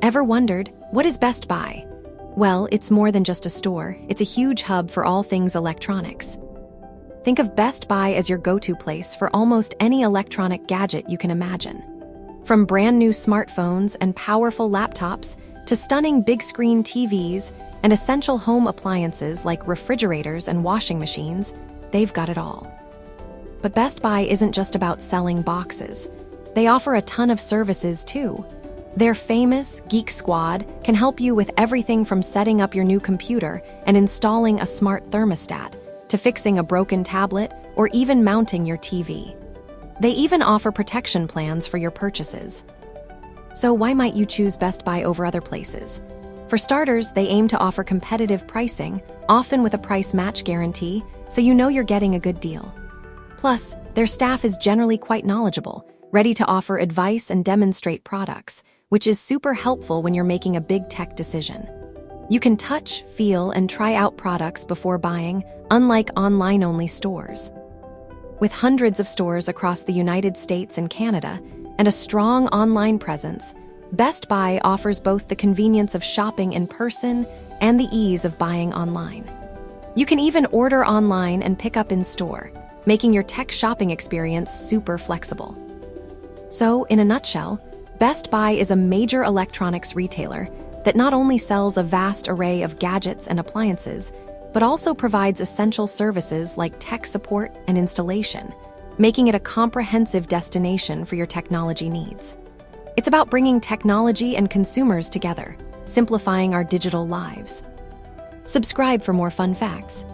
Ever wondered, what is Best Buy? Well, it's more than just a store. It's a huge hub for all things electronics. Think of Best Buy as your go-to place for almost any electronic gadget you can imagine. From brand new smartphones and powerful laptops to stunning big-screen TVs and essential home appliances like refrigerators and washing machines, they've got it all. But Best Buy isn't just about selling boxes. They offer a ton of services too. Their famous Geek Squad can help you with everything from setting up your new computer and installing a smart thermostat to fixing a broken tablet or even mounting your TV. They even offer protection plans for your purchases. So why might you choose Best Buy over other places? For starters, they aim to offer competitive pricing, often with a price match guarantee, so you know you're getting a good deal. Plus, their staff is generally quite knowledgeable, ready to offer advice and demonstrate products, which is super helpful when you're making a big tech decision. You can touch, feel, and try out products before buying, unlike online-only stores. With hundreds of stores across the United States and Canada, and a strong online presence, Best Buy offers both the convenience of shopping in person and the ease of buying online. You can even order online and pick up in store, making your tech shopping experience super flexible. So, in a nutshell, Best Buy is a major electronics retailer that not only sells a vast array of gadgets and appliances, but also provides essential services like tech support and installation, making it a comprehensive destination for your technology needs. It's about bringing technology and consumers together, simplifying our digital lives. Subscribe for more fun facts.